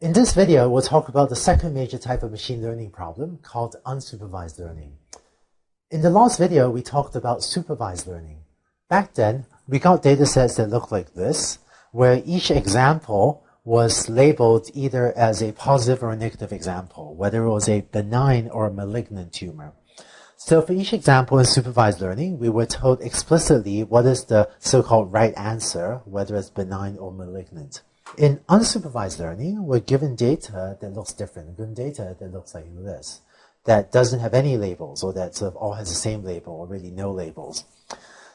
In this video, we'll talk about the second major type of machine learning problem called unsupervised learning. In the last video, we talked about supervised learning. Back then, we got datasets that looked like this, where each example was labeled either as a positive or a negative example, whether it was a benign or a malignant tumor. So for each example in supervised learning, we were told explicitly what is the so-called right answer, whether it's benign or malignant. In unsupervised learning, we're given data that looks different. We're given data that looks like this, that doesn't have any labels, or that sort of all has the same label, or really no labels.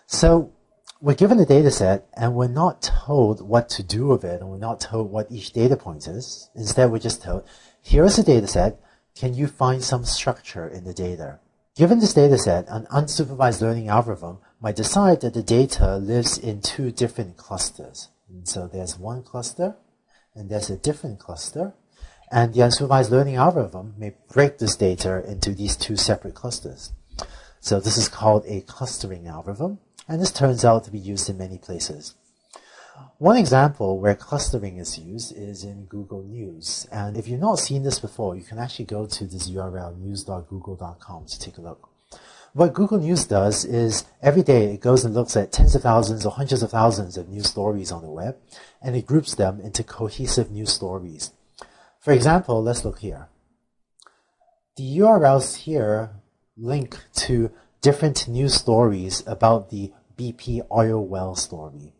So we're given a data set, and we're not told what to do with it, and we're not told what each data point is. Instead, we're just told, here is a data set. Can you find some structure in the data? Given this data set, an unsupervised learning algorithm might decide that the data lives in two different clusters. And so there's one cluster, and there's a different cluster. And the unsupervised learning algorithm may break this data into these two separate clusters. So this is called a clustering algorithm, and this turns out to be used in many places. One example where clustering is used is in Google News. And if you've not seen this before, you can actually go to this URL, news.google.com, to take a look. What Google News does is every day it goes and looks at tens of thousands or hundreds of thousands of news stories on the web, and it groups them into cohesive news stories. For example, let's look here. The URLs here link to different news stories about the BP oil well story.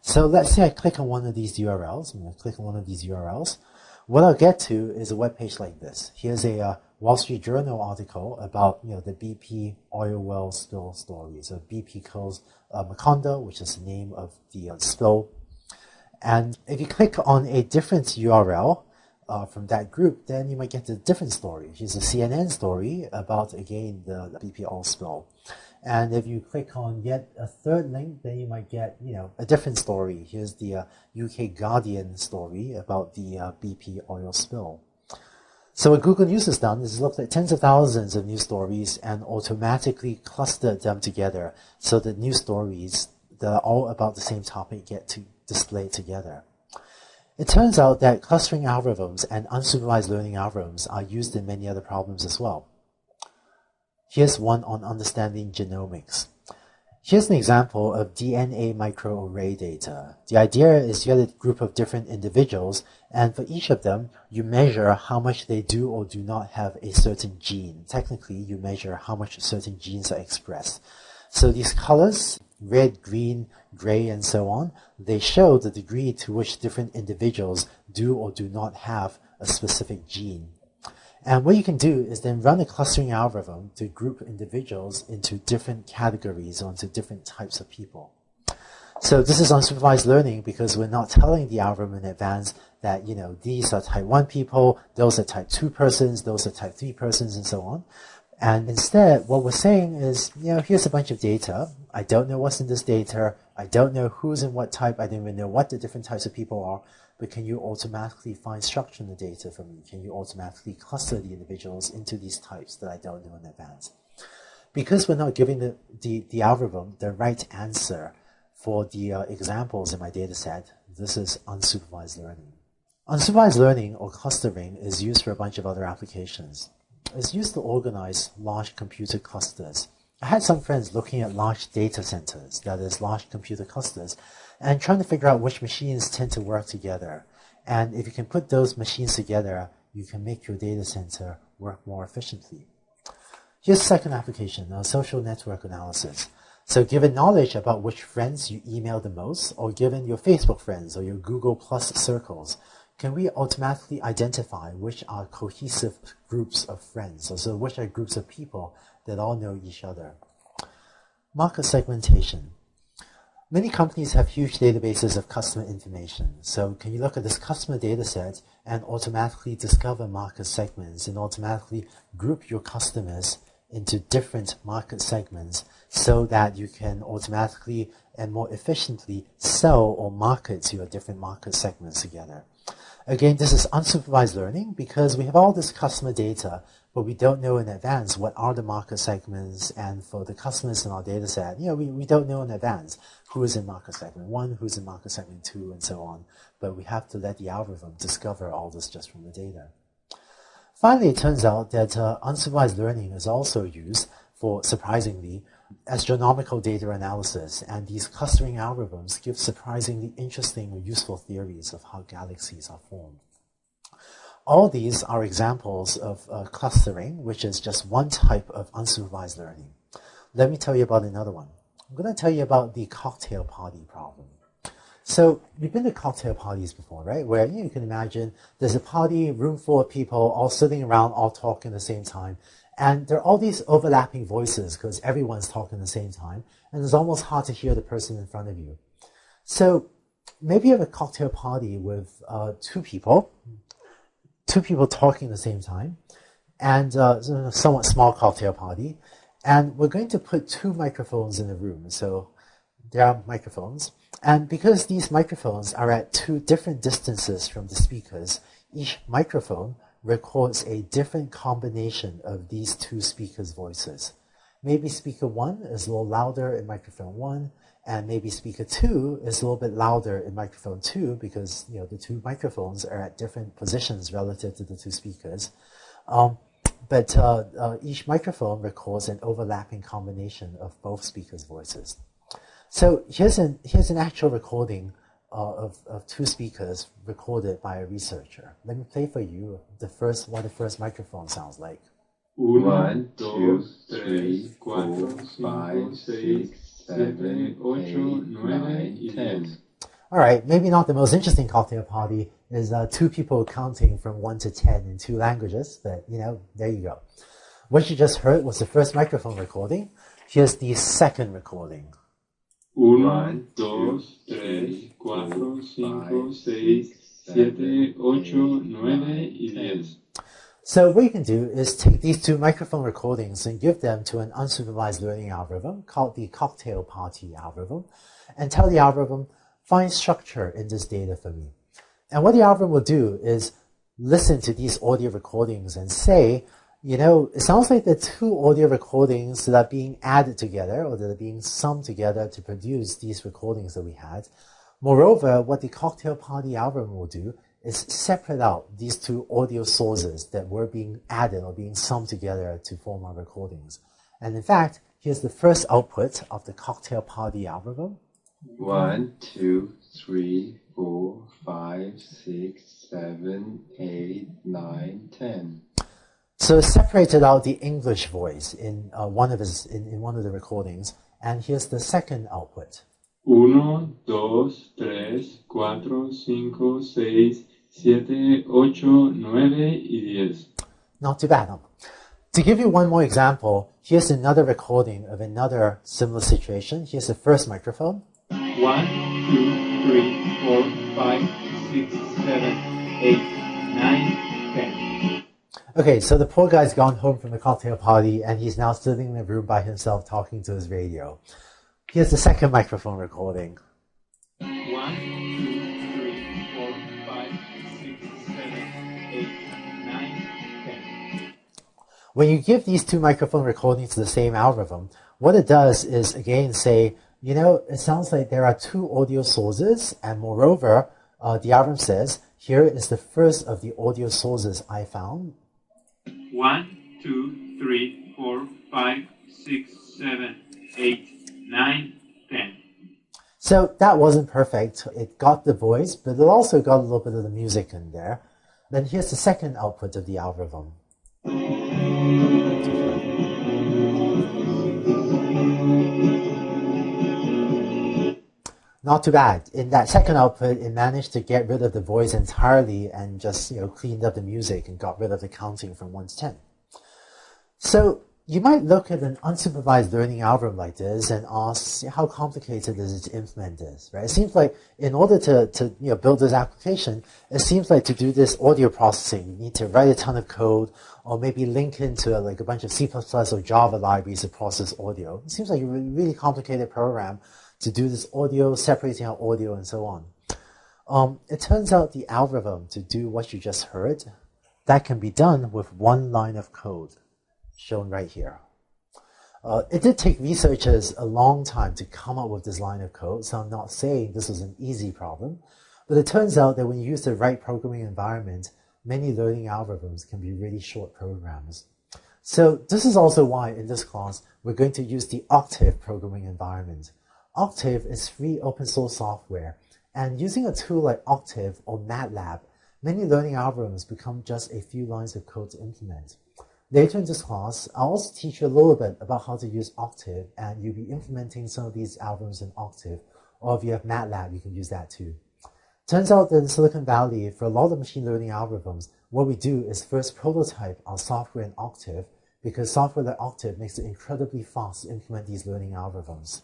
So let's say I click on one of these URLs. I'm going to click on one of these URLs. What I'll get to is a web page like this. Here's a Wall Street Journal article about the BP oil well spill story. So BP kills Macondo, which is the name of the spill. And if you click on a different URL from that group, then you might get a different story. Here's a CNN story about, again, the BP oil spill. And if you click on yet a third link, then you might get, a different story. Here's the UK Guardian story about the BP oil spill. So what Google News has done is looked at tens of thousands of news stories and automatically clustered them together so that news stories that are all about the same topic get to display together. It turns out that clustering algorithms and unsupervised learning algorithms are used in many other problems as well. Here's one on understanding genomics. Here's an example of DNA microarray data. The idea is you get a group of different individuals, and for each of them, you measure how much they do or do not have a certain gene. Technically, you measure how much certain genes are expressed. So these colors, red, green, gray, and so on, they show the degree to which different individuals do or do not have a specific gene. And what you can do is then run a clustering algorithm to group individuals into different categories or into different types of people. So this is unsupervised learning because we're not telling the algorithm in advance that, these are type 1 people, those are type 2 persons, those are type 3 persons, and so on. And instead, what we're saying is, here's a bunch of data. I don't know what's in this data. I don't know who's in what type. I don't even know what the different types of people are. But can you automatically find structure in the data for me? Can you automatically cluster the individuals into these types that I don't know in advance? Because we're not giving the algorithm the right answer for the examples in my data set, this is unsupervised learning. Unsupervised learning, or clustering, is used for a bunch of other applications. It's used to organize large computer clusters. I had some friends looking at large data centers, that is, large computer clusters, and trying to figure out which machines tend to work together. And if you can put those machines together, you can make your data center work more efficiently. Here's the second application, social network analysis. So given knowledge about which friends you email the most, or given your Facebook friends or your Google Plus circles, can we automatically identify which are cohesive groups of friends, or so which are groups of people that all know each other? Market segmentation. Many companies have huge databases of customer information. So can you look at this customer data set and automatically discover market segments and automatically group your customers into different market segments so that you can automatically and more efficiently sell or market to your different market segments together? Again, this is unsupervised learning because we have all this customer data, but we don't know in advance what are the market segments, and for the customers in our data set, we don't know in advance who is in market segment 1, who's in market segment 2, and so on. But we have to let the algorithm discover all this just from the data. Finally, it turns out that unsupervised learning is also used for, surprisingly, astronomical data analysis, and these clustering algorithms give surprisingly interesting or useful theories of how galaxies are formed. All these are examples of clustering, which is just one type of unsupervised learning. Let me tell you about another one. I'm going to tell you about the cocktail party problem. So you've been to cocktail parties before, right? Where you can imagine there's a party, room full of people, all sitting around, all talking at the same time. And there are all these overlapping voices because everyone's talking at the same time. And it's almost hard to hear the person in front of you. So maybe you have a cocktail party with two people talking at the same time, and a somewhat small cocktail party. And we're going to put two microphones in the room. So there are microphones. And because these microphones are at two different distances from the speakers, each microphone records a different combination of these two speakers' voices. Maybe speaker 1 is a little louder in microphone 1, and maybe speaker 2 is a little bit louder in microphone 2 because the two microphones are at different positions relative to the two speakers. But each microphone records an overlapping combination of both speakers' voices. So here's an actual recording of two speakers recorded by a researcher. Let me play for you what the first microphone sounds like. 1, 2, 3, 4, 5, 6, 7, 8, 9, 10. All right, maybe not the most interesting cocktail party is two people counting from 1 to 10 in two languages, but there you go. What you just heard was the first microphone recording. Here's the second recording. 1, 2, 3, 4, 5, 6, 7, 8, 9, y 10. So what you can do is take these two microphone recordings and give them to an unsupervised learning algorithm called the cocktail party algorithm, and tell the algorithm, find structure in this data for me. And what the algorithm will do is listen to these audio recordings and say, it sounds like the two audio recordings that are being added together or that are being summed together to produce these recordings that we had. Moreover, what the cocktail party algorithm will do is separate out these two audio sources that were being added or being summed together to form our recordings. And in fact, here's the first output of the cocktail party algorithm. 1, 2, 3, 4, 5, 6, 7, 8, 9, 10. So it separated out the English voice in one of the recordings, and here's the second output. 1, 2, 3, 4, 5, 6, 7, 8, 9, y 10. Not too bad, huh? To give you one more example, here's another recording of another similar situation. Here's the first microphone. 1, 2, 3, 4, 5, 6, 7, 8, 9, 10. Okay, so the poor guy's gone home from the cocktail party and he's now sitting in a room by himself talking to his radio. Here's the second microphone recording. 1, 2, 3, 4, 5, 6, 7, 8, 9, 10. When you give these two microphone recordings to the same algorithm, what it does is again say, it sounds like there are two audio sources, and moreover, the algorithm says, here is the first of the audio sources I found. 1, 2, 3, 4, 5, 6, 7, 8, 9, 10. So that wasn't perfect. It got the voice, but it also got a little bit of the music in there. Then here's the second output of the algorithm. Not too bad. In that second output, it managed to get rid of the voice entirely and just cleaned up the music and got rid of the counting from 1 to 10. So you might look at an unsupervised learning algorithm like this and ask, how complicated is it to implement this, right? It seems like in order to build this application, it seems like to do this audio processing, you need to write a ton of code or maybe link into a bunch of C++ or Java libraries to process audio. It seems like a really complicated program to do this audio, separating out audio and so on. It turns out the algorithm to do what you just heard, that can be done with one line of code, shown right here. It did take researchers a long time to come up with this line of code, so I'm not saying this was an easy problem, but it turns out that when you use the right programming environment, many learning algorithms can be really short programs. So this is also why in this class, we're going to use the Octave programming environment. Octave is free open source software, and using a tool like Octave or MATLAB, many learning algorithms become just a few lines of code to implement. Later in this class, I'll also teach you a little bit about how to use Octave, and you'll be implementing some of these algorithms in Octave, or if you have MATLAB, you can use that too. Turns out that in Silicon Valley, for a lot of machine learning algorithms, what we do is first prototype our software in Octave, because software like Octave makes it incredibly fast to implement these learning algorithms.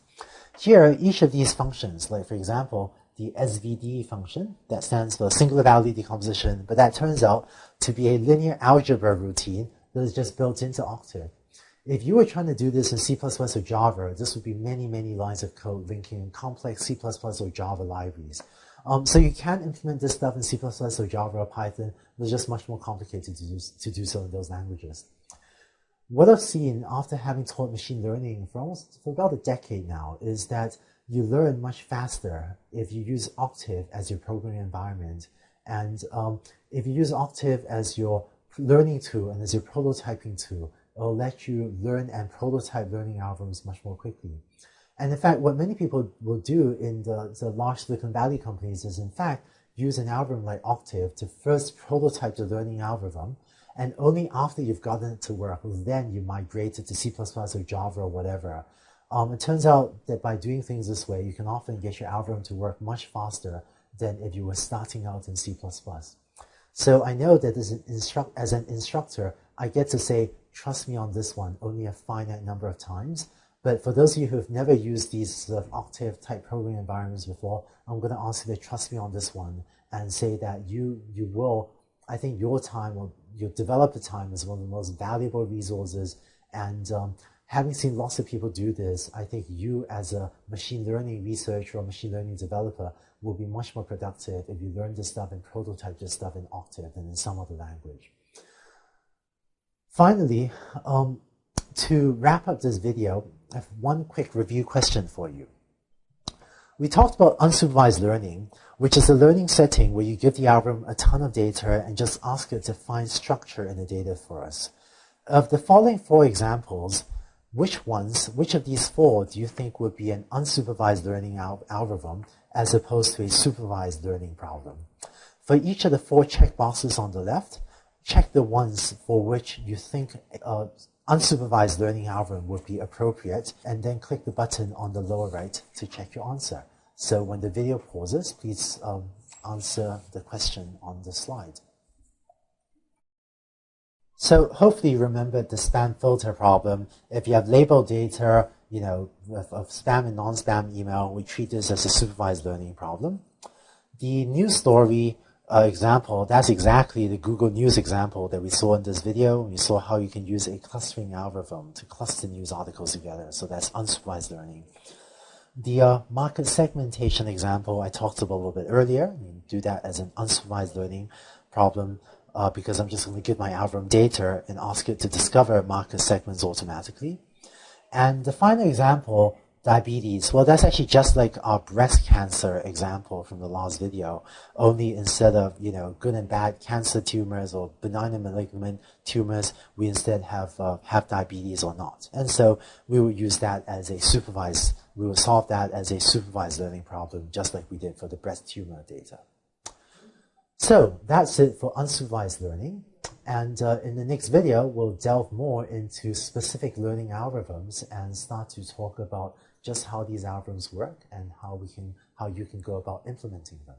Here, each of these functions, like for example, the SVD function, that stands for singular value decomposition, but that turns out to be a linear algebra routine that is just built into Octave. If you were trying to do this in C++ or Java, this would be many, many lines of code linking complex C++ or Java libraries. So you can implement this stuff in C++ or Java or Python, but it's just much more complicated to do so in those languages. What I've seen after having taught machine learning for about a decade now is that you learn much faster if you use Octave as your programming environment. And if you use Octave as your learning tool and as your prototyping tool, it'll let you learn and prototype learning algorithms much more quickly. And in fact, what many people will do in the large Silicon Valley companies is in fact use an algorithm like Octave to first prototype the learning algorithm, and only after you've gotten it to work, then you migrate it to C++ or Java or whatever. It turns out that by doing things this way, you can often get your algorithm to work much faster than if you were starting out in C++. So I know that as an instructor, I get to say, trust me on this one, only a finite number of times. But for those of you who have never used these sort of Octave-type programming environments before, I'm going to ask you to trust me on this one and say that you will, I think your time, or your developer time, is one of the most valuable resources. And having seen lots of people do this, I think you as a machine learning researcher or machine learning developer will be much more productive if you learn this stuff and prototype this stuff in Octave than in some other language. Finally, to wrap up this video, I have one quick review question for you. We talked about unsupervised learning, which is a learning setting where you give the algorithm a ton of data and just ask it to find structure in the data for us. Of the following 4 examples, which of these 4 do you think would be an unsupervised learning algorithm as opposed to a supervised learning problem? For each of the 4 checkboxes on the left, check the ones for which you think unsupervised learning algorithm would be appropriate, and then click the button on the lower right to check your answer. So when the video pauses, please answer the question on the slide. So hopefully you remembered the spam filter problem. If you have labeled data, of spam and non-spam email, we treat this as a supervised learning problem. The news story example, that's exactly the Google News example that we saw in this video. We saw how you can use a clustering algorithm to cluster news articles together. So that's unsupervised learning. The market segmentation example I talked about a little bit earlier. You do that as an unsupervised learning problem because I'm just going to give my algorithm data and ask it to discover market segments automatically. And the final example, diabetes, well, that's actually just like our breast cancer example from the last video, only instead of, good and bad cancer tumors or benign and malignant tumors, we instead have diabetes or not. And so we will use that as we will solve that as a supervised learning problem, just like we did for the breast tumor data. So that's it for unsupervised learning. And in the next video, we'll delve more into specific learning algorithms and start to talk about just how these algorithms work and how you can go about implementing them.